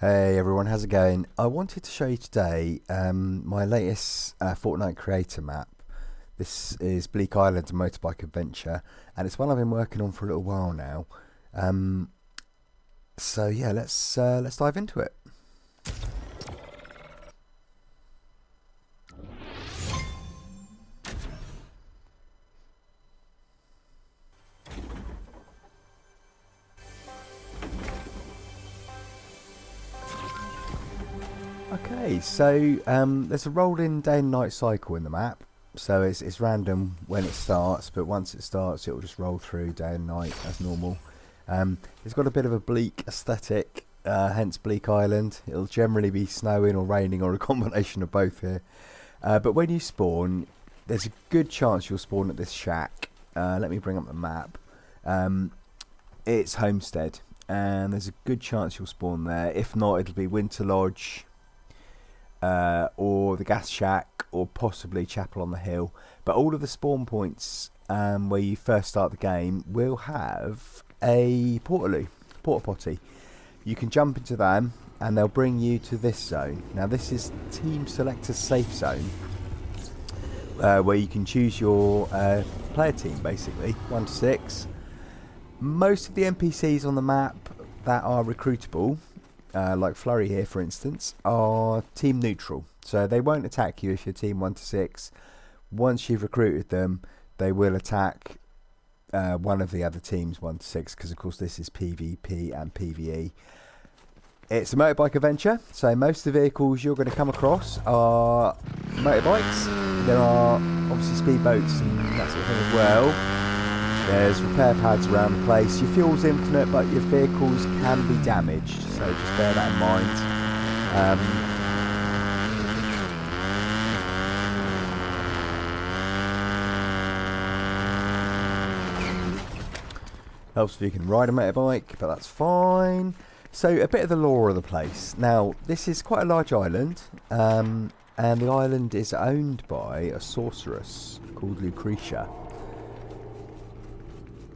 Hey everyone, how's it going? I wanted to show you today my latest Fortnite creator map. This is Bleak Island Motorbike Adventure, and it's one I've been working on for a little while now. Um, so yeah, let's dive into it. Okay, so there's a rolling day and night cycle in the map. So it's random when it starts, but once it starts, it will just roll through day and night as normal. It's got a bit of a bleak aesthetic, hence Bleak Island. It'll generally be snowing or raining or a combination of both here. But when you spawn, there's a good chance you'll spawn at this shack. Let me bring up the map. It's Homestead, and there's a good chance you'll spawn there. If not, it'll be Winter Lodge, or the gas shack, or possibly Chapel on the Hill. But all of the spawn points where you first start the game will have a porta potty. You can jump into them and they'll bring you to this zone. Now this is Team Selector's safe zone, where you can choose your player team, basically 1 to 6. Most of the NPCs on the map that are recruitable, like Flurry here for instance, are team neutral, so they won't attack you if you're team 1 to 6. Once you've recruited them, they will attack one of the other teams 1 to 6, because of course this is PvP and PvE. It's a motorbike adventure, so most of the vehicles you're going to come across are motorbikes. There are obviously speedboats and that sort of thing as well. There's repair pads around the place. Your fuel's infinite, but your vehicles can be damaged, so just bear that in mind. Helps if you can ride a motorbike, but that's fine. So a bit of the lore of the place. Now, this is quite a large island, and the island is owned by a sorceress called Lucretia.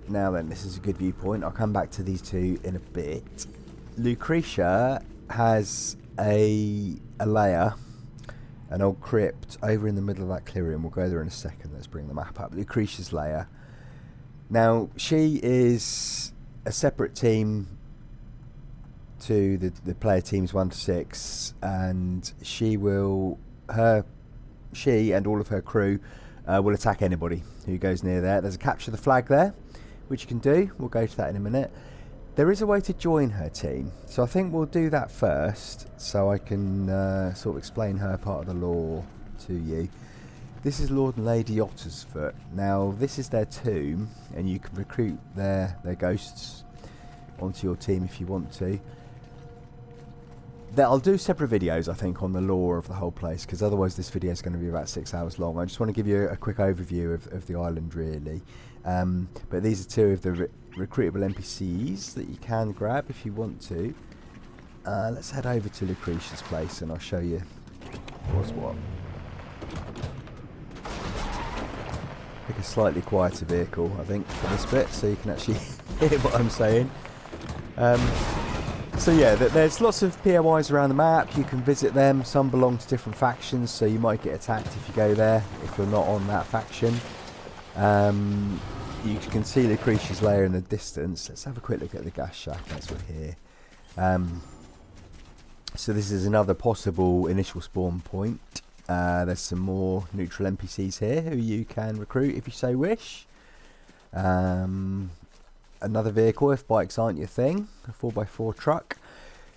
Now then, this is a good viewpoint. I'll come back to these two in a bit. Lucretia has a lair, an old crypt over in the middle of that clearing. We'll go there in a second. Let's bring the map up. Lucretia's lair. Now, she is a separate team to the player teams 1 to 6, and she and all of her crew will attack anybody who goes near there. There's a capture the flag there, which you can do. We'll go to that in a minute. There is a way to join her team, so I think we'll do that first, so I can sort of explain her part of the lore to you. This is Lord and Lady Ottersfoot. Now this is their tomb, and you can recruit their ghosts onto your team if you want to. I'll do separate videos, I think, on the lore of the whole place, because otherwise this video is going to be about 6 hours long. I just want to give you a quick overview of the island, really. But these are two of the recruitable NPCs that you can grab if you want to. Let's head over to Lucretia's place and I'll show you what's what. Pick a slightly quieter vehicle, I think, for this bit, so you can actually hear what I'm saying. So yeah, there's lots of POIs around the map. You can visit them. Some belong to different factions, so you might get attacked if you go there, if you're not on that faction. You can see Lucretia's lair in the distance. Let's have a quick look at the gas shack as we're here. So this is another possible initial spawn point. There's some more neutral NPCs here who you can recruit if you so wish. Another vehicle if bikes aren't your thing, a 4x4 truck.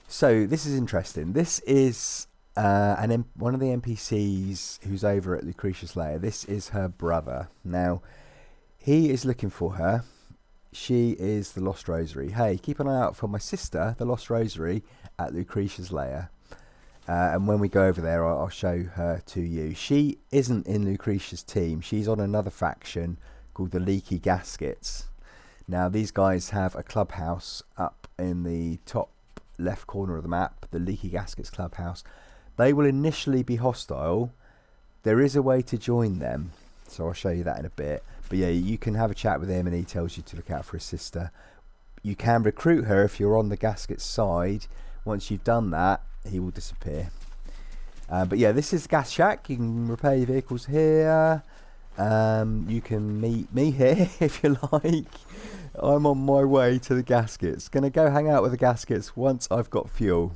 So this is interesting. This is one of the NPCs who's over at Lucretia's lair. This is her brother. Now he is looking for her. She is the Lost Rosary. Hey, keep an eye out for my sister, the Lost Rosary, at Lucretia's lair. And when we go over there, I'll show her to you. She isn't in Lucretia's team. She's on another faction called the Leaky Gaskets. Now these guys have a clubhouse up in the top left corner of the map, the Leaky Gaskets clubhouse. They will initially be hostile. There is a way to join them, so I'll show you that in a bit. But yeah, you can have a chat with him and he tells you to look out for his sister. You can recruit her if you're on the Gaskets side Once you've done that, he will disappear. But yeah, this is gas shack. You can repair your vehicles here. You can meet me here if you like. I'm on my way to the gaskets. Gonna go hang out with the gaskets once I've got fuel.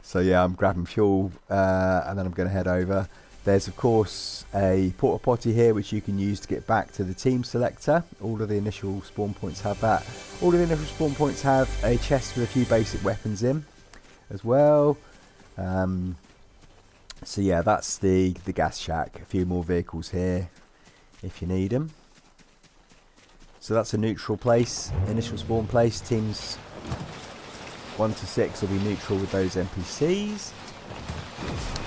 So yeah, I'm grabbing fuel and then I'm gonna head over. There's of course a porta potty here which you can use to get back to the team selector. All of the initial spawn points have that. All of the initial spawn points have a chest with a few basic weapons in as well. So yeah, that's the gas shack. A few more vehicles here if you need them. So that's a neutral place, initial spawn place. Teams 1 to 6 will be neutral with those NPCs.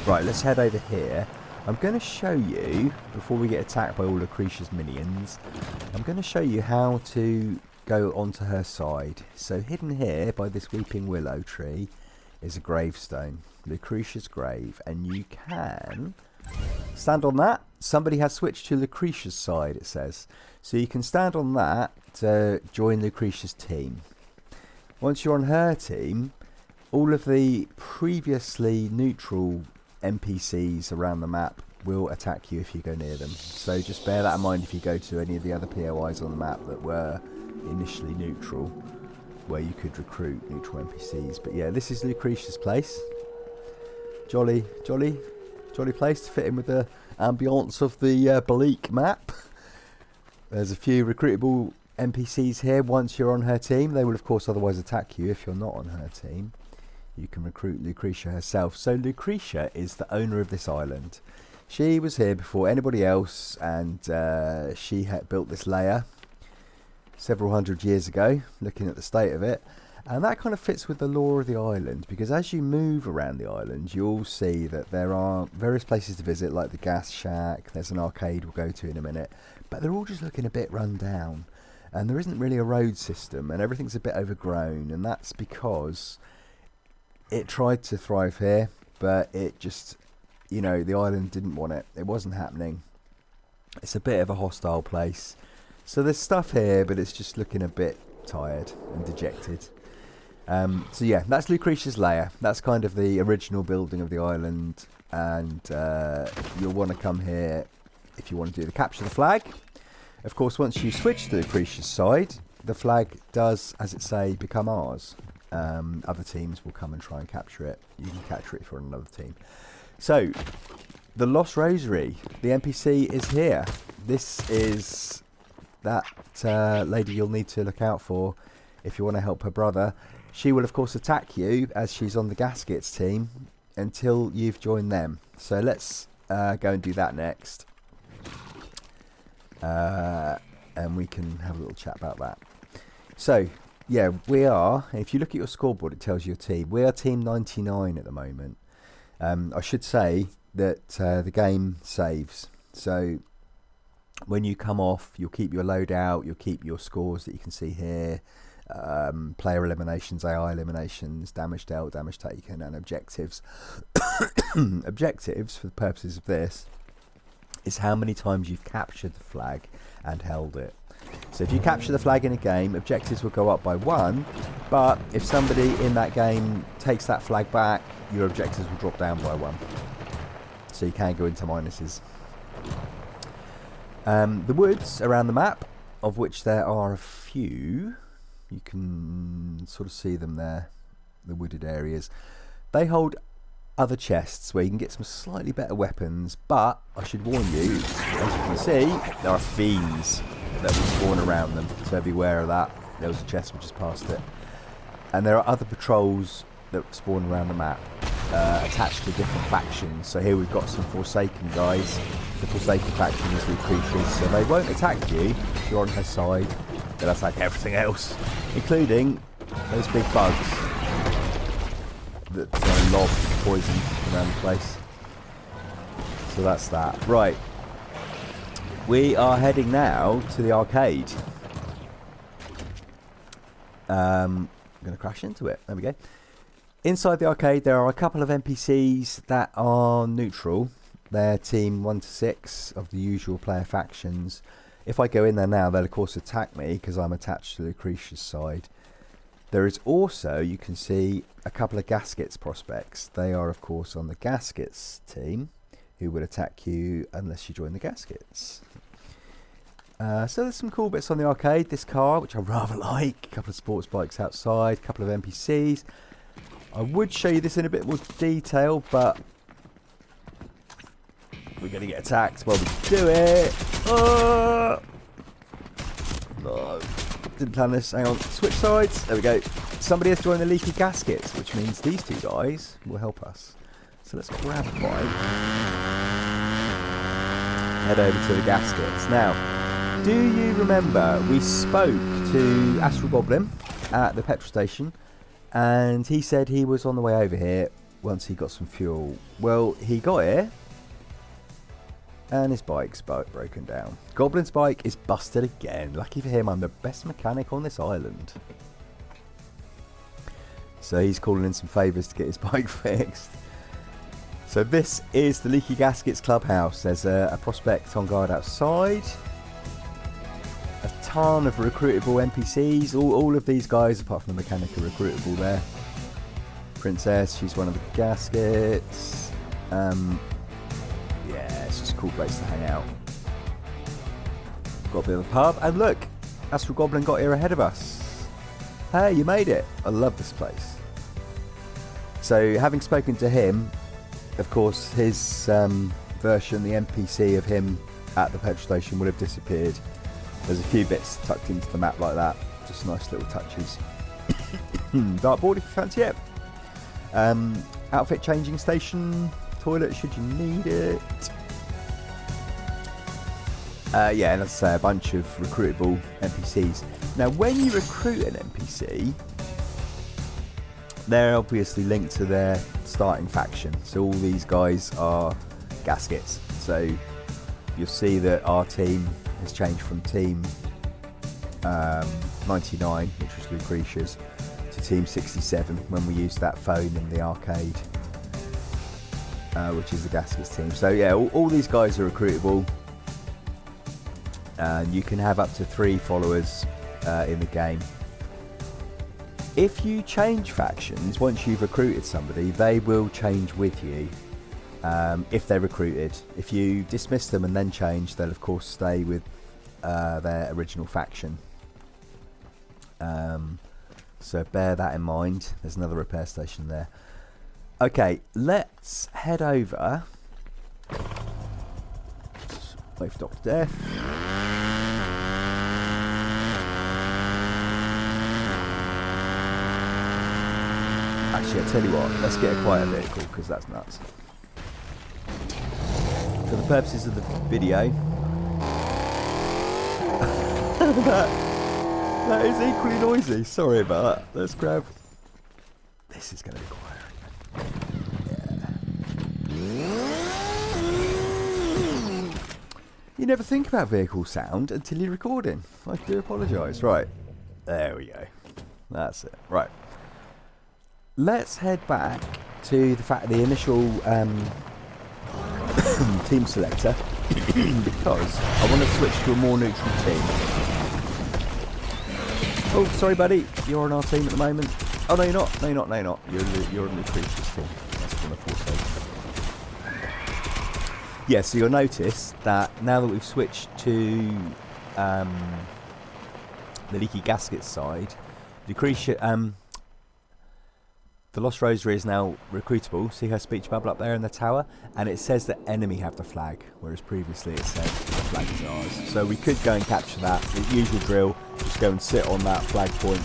Right, let's head over here. I'm going to show you, before we get attacked by all Lucretia's minions, I'm going to show you how to go onto her side. So hidden here by this weeping willow tree is a gravestone, Lucretia's grave, and you can stand on that. Somebody has switched to Lucretia's side, it says. So you can stand on that to join Lucretia's team. Once you're on her team, all of the previously neutral NPCs around the map will attack you if you go near them. So just bear that in mind if you go to any of the other POIs on the map that were initially neutral, where you could recruit neutral NPCs. But yeah, this is Lucretia's place. Jolly place to fit in with the ambience of the Bleak map. There's a few recruitable NPCs here once you're on her team. They will of course otherwise attack you if you're not on her team. You can recruit Lucretia herself. So Lucretia is the owner of this island. She was here before anybody else, and she had built this layer several hundred years ago, looking at the state of it. And that kind of fits with the lore of the island, because as you move around the island, you'll see that there are various places to visit, like the gas shack. There's an arcade we'll go to in a minute, but they're all just looking a bit run down, and there isn't really a road system, and everything's a bit overgrown, and that's because it tried to thrive here, but it just, you know, the island didn't want it. It wasn't happening. It's a bit of a hostile place. So there's stuff here, but it's just looking a bit tired and dejected. So yeah, that's Lucretia's lair. That's kind of the original building of the island, and you'll want to come here if you want to do the capture the flag. Of course, once you switch to Lucretia's side, the flag does, as it say, become ours. Other teams will come and try and capture it. You can capture it for another team. So, the Lost Rosary, the NPC is here. This is that lady you'll need to look out for if you want to help her brother. She will of course attack you as she's on the gaskets team until you've joined them. So let's go and do that next. And we can have a little chat about that. So, yeah, we are, if you look at your scoreboard, it tells you your team. We are team 99 at the moment. I should say that the game saves. So when you come off, you'll keep your loadout, you'll keep your scores that you can see here. Player eliminations, AI eliminations, damage dealt, damage taken, and objectives. Objectives, for the purposes of this, is how many times you've captured the flag and held it. So if you capture the flag in a game, objectives will go up by 1, but if somebody in that game takes that flag back, your objectives will drop down by 1. So you can go into minuses. The woods around the map, of which there are a few, you can sort of see them there, the wooded areas. They hold other chests where you can get some slightly better weapons, but I should warn you, as you can see, there are fiends that will spawn around them, so beware of that. There was a chest which just passed it. And there are other patrols that spawn around the map, attached to different factions. So here we've got some Forsaken guys. The Forsaken faction is Lucretia's, so they won't attack you if you're on her side. They'll attack everything else, including those big bugs that lob poison around the place. So that's that. Right. We are heading now to the arcade. I'm going to crash into it. There we go. Inside the arcade there are a couple of NPCs that are neutral. They're team 1 to 6 of the usual player factions. If I go in there now, they'll of course attack me because I'm attached to Lucretia's side. There is also, you can see, a couple of gaskets prospects. They are, of course, on the gaskets team, who will attack you unless you join the gaskets. So there's some cool bits on the arcade. This car, which I rather like, a couple of sports bikes outside, a couple of NPCs. I would show you this in a bit more detail, but we're going to get attacked while we do it. No, didn't plan this. Hang on, switch sides. There we go. Somebody has joined the leaky gaskets, which means these two guys will help us. So let's grab a bike. Head over to the gaskets. Now, do you remember we spoke to Astral Goblin at the petrol station, and he said he was on the way over here once he got some fuel? Well, he got here, and his bike's broken down. Goblin's bike is busted again. Lucky for him, I'm the best mechanic on this island. So he's calling in some favours to get his bike fixed. So this is the Leaky Gaskets Clubhouse. There's a prospect on guard outside. A ton of recruitable NPCs. All of these guys, apart from the mechanic, are recruitable there. Princess, she's one of the gaskets. Yeah, it's just a cool place to hang out. Got a bit of a pub. And look, Astral Goblin got here ahead of us. Hey, you made it. I love this place. So, having spoken to him, of course, his version, the NPC of him at the petrol station, would have disappeared. There's a few bits tucked into the map like that. Just nice little touches. Dartboard if you fancy it. Outfit changing station. Toilet should you need it. Yeah, and as I say, a bunch of recruitable NPCs. Now, when you recruit an NPC, they're obviously linked to their starting faction. So all these guys are gaskets. So you'll see that our team has changed from team 99, which was Lucretia's, to team 67 when we used that phone in the arcade, which is the gaskets team. So yeah, all these guys are recruitable. You can have up to 3 followers in the game. If you change factions, once you've recruited somebody, they will change with you if they're recruited. If you dismiss them and then change, they'll of course stay with their original faction. So bear that in mind. There's another repair station there. Okay, let's head over. Wait for Dr. Death. Actually, I'll tell you what, let's get a quieter vehicle, because that's nuts. For the purposes of the video, that is equally noisy. Sorry about that. Let's grab... This is going to be quiet. Yeah. You never think about vehicle sound until you're recording. I do apologise. Right. There we go. That's it. Right. Let's head back to the initial team selector because I want to switch to a more neutral team. Oh, sorry, buddy. You're on our team at the moment. Oh, no, you're not. No, you're not. No, you're not. You're on Lucretia's team. That's from the Fortnite. Yeah, so you'll notice that now that we've switched to the Leaky Gaskets side, Lucretia... the Lost Rosary is now recruitable. See her speech bubble up there in the tower? And it says that enemy have the flag, whereas previously it said the flag is ours. So we could go and capture that. The usual drill, just go and sit on that flag point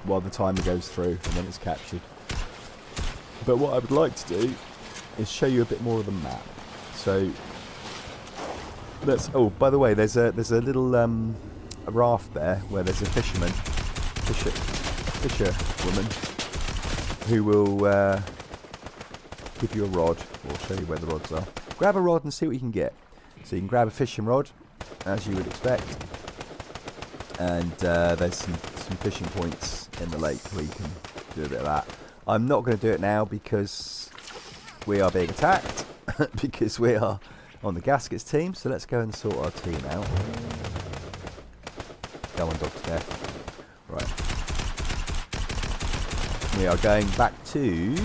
while the timer goes through and then it's captured. But what I would like to do is show you a bit more of the map. So let's... Oh, by the way, there's a little a raft there where there's a fisher woman, who will give you a rod, or show you where the rods are. Grab a rod and see what you can get. So you can grab a fishing rod, as you would expect, and there's some fishing points in the lake where you can do a bit of that. I'm not going to do it now because we are being attacked, because we are on the gaskets team, so let's go and sort our team out. Go on, Dr. Death. Right. we are going back to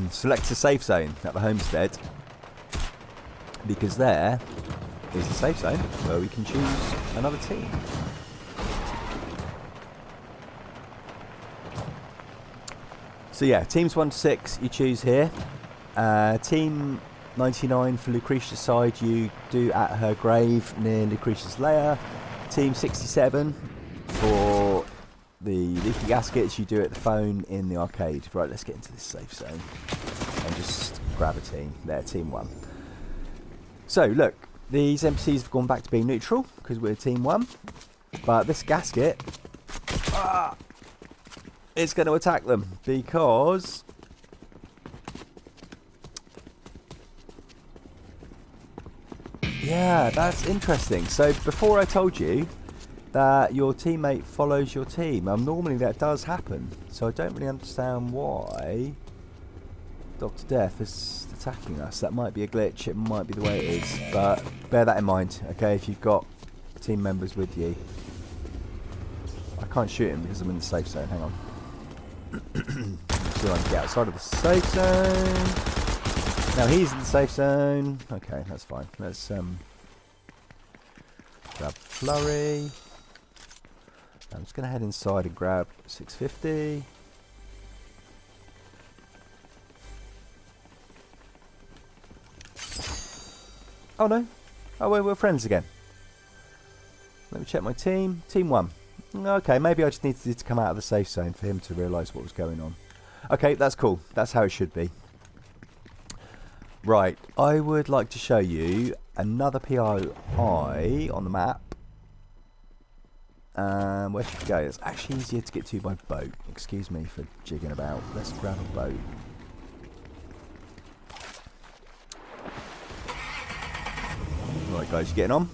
select a safe zone at the homestead, because there is a safe zone where we can choose another team. So yeah, teams 1 to 6 you choose here. Team 99 for Lucretia's side you do at her grave near Lucretia's lair. Team 67 for the leaky gaskets you do at the phone in the arcade. Right, let's get into this safe zone and just grab a team. There, team 1. So look, these NPCs have gone back to being neutral because we're team 1, but this gasket is going to attack them because yeah, that's interesting. So before I told you that your teammate follows your team, normally that does happen, so I don't really understand why Dr. Death is attacking us. That might be a glitch, it might be the way it is, but bear that in mind, okay, if you've got team members with you. I can't shoot him because I'm in the safe zone. Hang on. See if I can get outside of the safe zone. Now he's in the safe zone. Okay, that's fine. Let's grab Flurry. I'm just going to head inside and grab 650. Oh no. Oh, we're friends again. Let me check my team. Team 1. Okay, maybe I just needed to come out of the safe zone for him to realise what was going on. Okay, that's cool. That's how it should be. Right, I would like to show you another POI on the map. Where should we go? It's actually easier to get to by boat. Excuse me for jigging about. Let's grab a boat. Right guys, you getting on?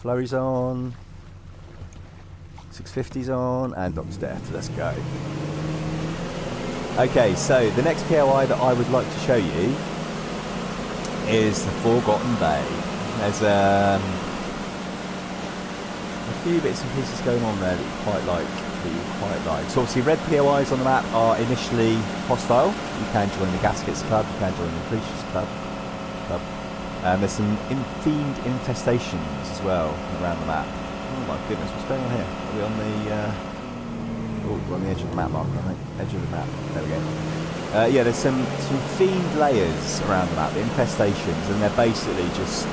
Flurry's on, 650's on, and Doc's Death. Let's go. Okay, so the next POI that I would like to show you is the Forgotten Bay. There's a few bits and pieces going on there that you quite like. So obviously red POIs on the map are initially hostile. You can join the Gaskets Club, you can join the Lucretia's Club. There's some fiend infestations as well around the map. Oh my goodness, what's going on here? Are we on the... we're on the edge of the map marker, I think. Edge of the map. There we go. Yeah, there's some fiend layers around the map, the infestations, and they're basically just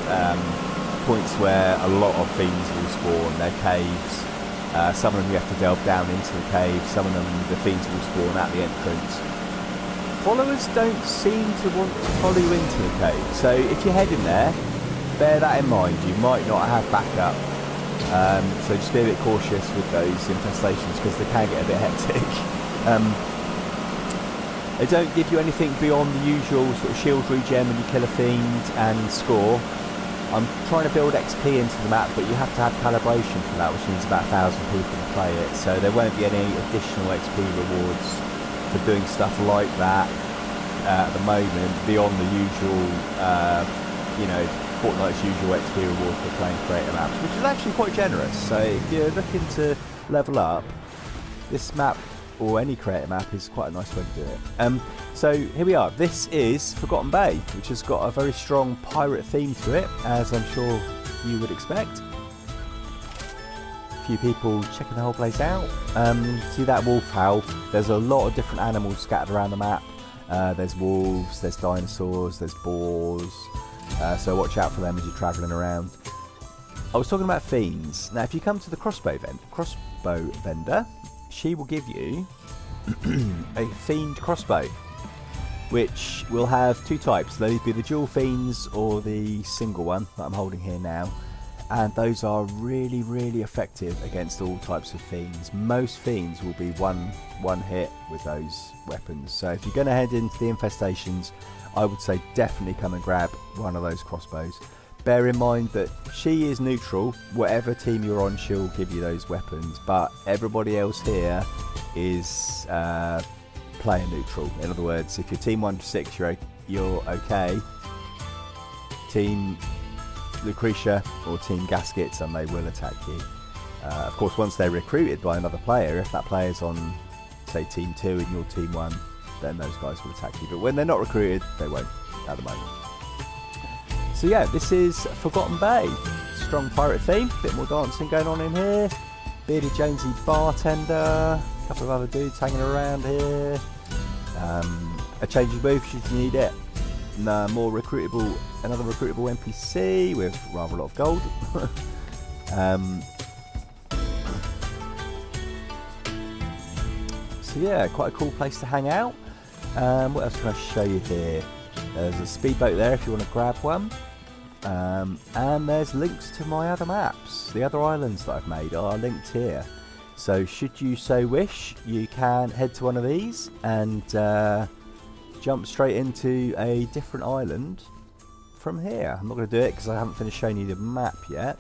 points where a lot of fiends will spawn. They're caves. Some of them you have to delve down into the cave. Some of them the fiends will spawn at the entrance. Followers don't seem to want to follow you into the cave, so if you're heading there, bear that in mind. You might not have backup, so just be a bit cautious with those infestations because they can get a bit hectic. They don't give you anything beyond the usual sort of shield regen when you kill a fiend and score. I'm trying to build XP into the map, but you have to have calibration for that, which means about 1,000 people to play it, so there won't be any additional XP rewards for doing stuff like that at the moment beyond the usual, you know, Fortnite's usual XP reward for playing creator maps, which is actually quite generous. So if you're looking to level up, this map or any creator map is quite a nice way to do it. So here we are. This is Forgotten Bay, which has got a very strong pirate theme to it, as I'm sure you would expect. Few people checking the whole place out. See that wolf howl? There's a lot of different animals scattered around the map. There's wolves, there's dinosaurs, there's boars, so watch out for them as you're travelling around. I was talking about fiends. Now if you come to the crossbow vendor, she will give you a fiend crossbow, which will have two types. They'll either be the dual fiends or the single one that I'm holding here now. And those are really, really effective against all types of fiends. Most fiends will be one hit with those weapons. So if you're going to head into the infestations, I would say definitely come and grab one of those crossbows. Bear in mind that she is neutral. Whatever team you're on, she'll give you those weapons. But everybody else here is player neutral. In other words, if you're team 1 to 6, you're okay. Team Lucretia or Team Gaskets, and they will attack you. Of course, once they're recruited by another player, if that player's on, say, Team 2 and you're Team 1, then those guys will attack you. But when they're not recruited, they won't at the moment. So yeah, this is Forgotten Bay. Strong pirate theme, bit more dancing going on in here. Bearded Jonesy bartender, a couple of other dudes hanging around here. A changing booth should you need it. Another recruitable NPC with rather a lot of gold. So yeah, quite a cool place to hang out. What else can I show you here? There's a speedboat there if you want to grab one. And there's links to my other maps. The other islands that I've made are linked here. So should you so wish, you can head to one of these and jump straight into a different island from here. I'm not going to do it because I haven't finished showing you the map yet.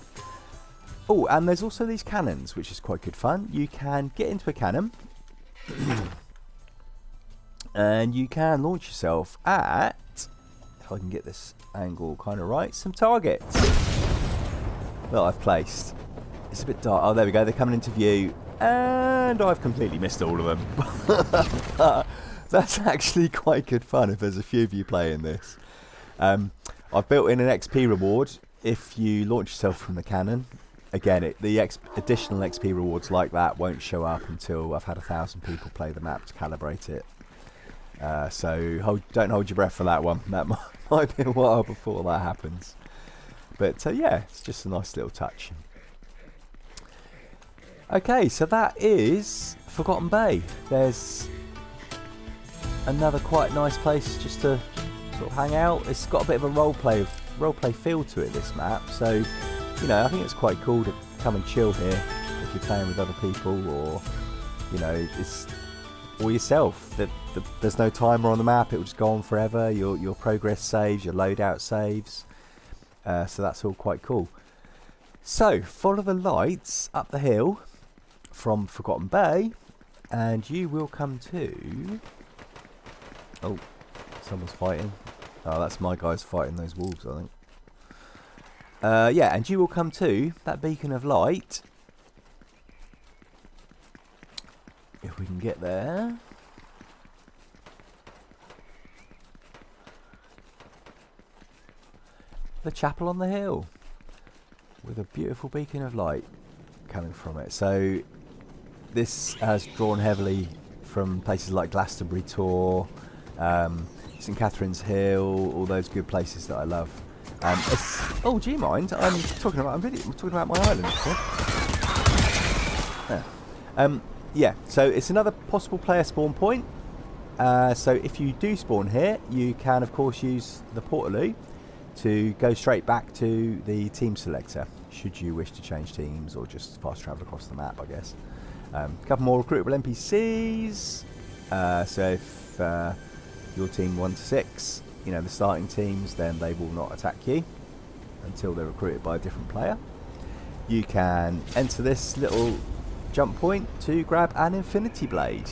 Oh, and there's also these cannons, which is quite good fun. You can get into a cannon and you can launch yourself at, if I can get this angle kind of right, some targets that I've placed. It's a bit dark. Oh, there we go. They're coming into view and I've completely missed all of them. That's actually quite good fun if there's a few of you playing this. I've built in an XP reward if you launch yourself from the cannon. Again, the additional XP rewards like that won't show up until I've had 1,000 people play the map to calibrate it. So don't hold your breath for that one. That might be a while before that happens. But yeah, it's just a nice little touch. Okay, so that is Forgotten Bay. There's another quite nice place just to sort of hang out. It's got a bit of a roleplay feel to it, this map. So, you know, I think it's quite cool to come and chill here if you're playing with other people, or, you know, or yourself. There's no timer on the map, it will just go on forever. Your progress saves, your loadout saves, so that's all quite cool. So follow the lights up the hill from Forgotten Bay and you will come to, oh, someone's fighting. Oh, that's my guys fighting those wolves, I think. Yeah, and you will come to that beacon of light, if we can get there. The chapel on the hill with a beautiful beacon of light coming from it. So this has drawn heavily from places like Glastonbury Tor, St Catherine's Hill, all those good places that I love. Oh, do you mind? I'm talking about my island. Yeah. Yeah, so it's another possible player spawn point. So if you do spawn here, you can of course use the portaloo to go straight back to the team selector, should you wish to change teams or just fast travel across the map, I guess. A couple more recruitable NPCs. So if your team 1 to 6, you know, the starting teams, then they will not attack you until they're recruited by a different player. You can enter this little jump point to grab an infinity blade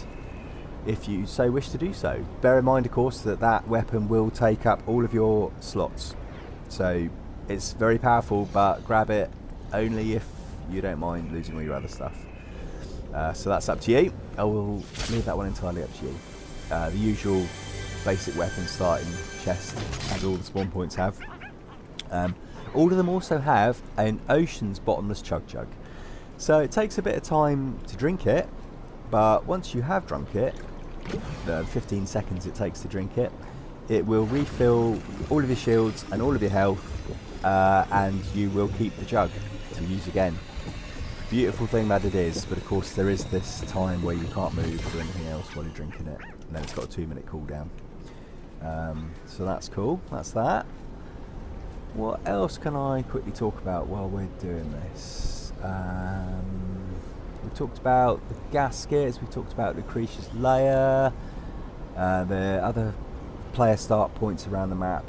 if you so wish to do so. Bear in mind, of course, that weapon will take up all of your slots, so it's very powerful, but grab it only if you don't mind losing all your other stuff. So that's up to you. I will leave that one entirely up to you. The usual basic weapon starting chest, as all the spawn points have. All of them also have an Ocean's bottomless chug jug. So it takes a bit of time to drink it, but once you have drunk it, the 15 seconds it takes to drink it, it will refill all of your shields and all of your health, and you will keep the jug to use again. Beautiful thing that it is, but of course there is this time where you can't move or do anything else while you're drinking it, and then it's got a 2-minute cooldown. So that's cool, that's that. What else can I quickly talk about while we're doing this? We talked about the gaskets, we talked about Lucretia's lair, the other player start points around the map,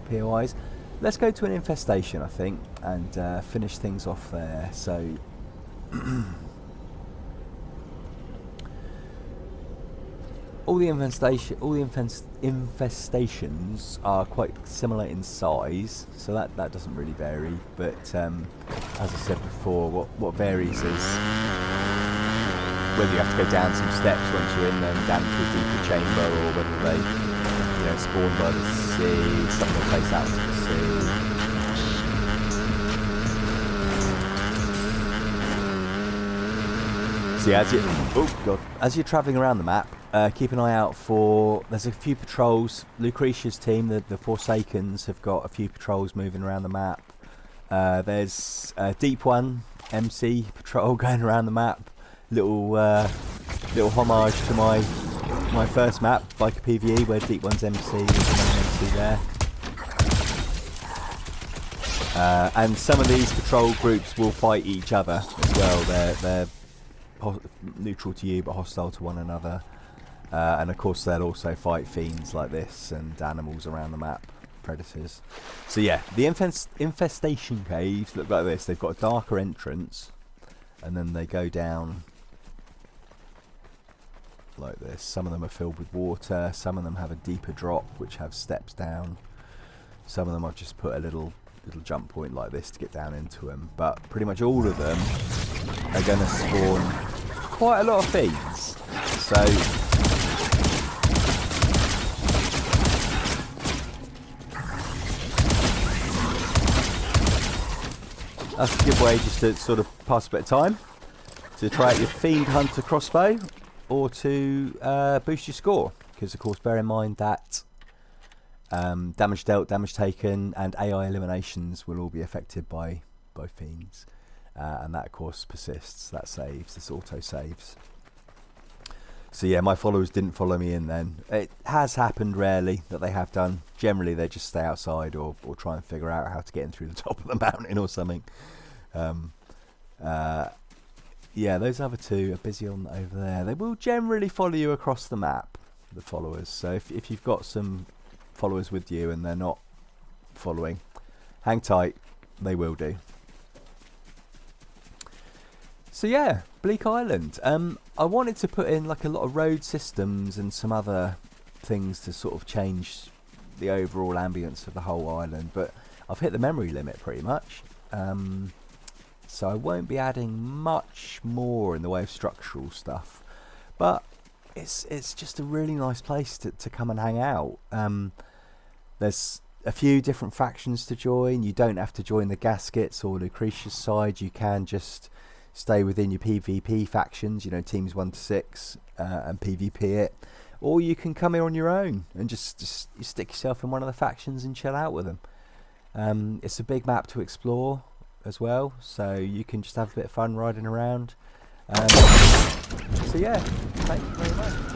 POIs. Let's go to an infestation, I think, and finish things off there. So all the infestations are quite similar in size, so that doesn't really vary. But as I said before, what varies is whether you have to go down some steps once you're in them, down into a deeper chamber, or whether they, spawn by the sea, some of them place out into the sea. So yeah, as you're travelling around the map, keep an eye out for. There's a few patrols. Lucretia's team, the Forsakens, have got a few patrols moving around the map. There's a Deep One MC patrol going around the map. Little homage to my first map, PvPvE, where Deep One's MC is the main MC there. And some of these patrol groups will fight each other as well. They're neutral to you but hostile to one another. And of course they'll also fight fiends like this and animals around the map, predators. So yeah, the infestation caves look like this. They've got a darker entrance, and then they go down like this. Some of them are filled with water, some of them have a deeper drop which have steps down. Some of them I've just put a little jump point like this to get down into them, but pretty much all of them are going to spawn quite a lot of fiends. So that's a good way just to sort of pass a bit of time, to try out your Fiend Hunter crossbow, or to boost your score, because of course bear in mind that damage dealt, damage taken and AI eliminations will all be affected by fiends, and that of course persists, that saves, this auto saves. So yeah, my followers didn't follow me in then. It has happened rarely that they have done. Generally they just stay outside or try and figure out how to get in through the top of the mountain or something. Yeah, those other two are busy on over there. They will generally follow you across the map, the followers. So if you've got some followers with you and they're not following, hang tight, they will do. So yeah, Bleak Island. I wanted to put in like a lot of road systems and some other things to sort of change the overall ambience of the whole island, but I've hit the memory limit pretty much. So I won't be adding much more in the way of structural stuff, but it's just a really nice place to come and hang out. There's a few different factions to join. You don't have to join the Gaskets or Lucretia's side. You can just stay within your PvP factions, teams 1 to 6, and PvP it, or you can come here on your own and just you stick yourself in one of the factions and chill out with them. It's a big map to explore as well, so you can just have a bit of fun riding around. So yeah, thank you very much.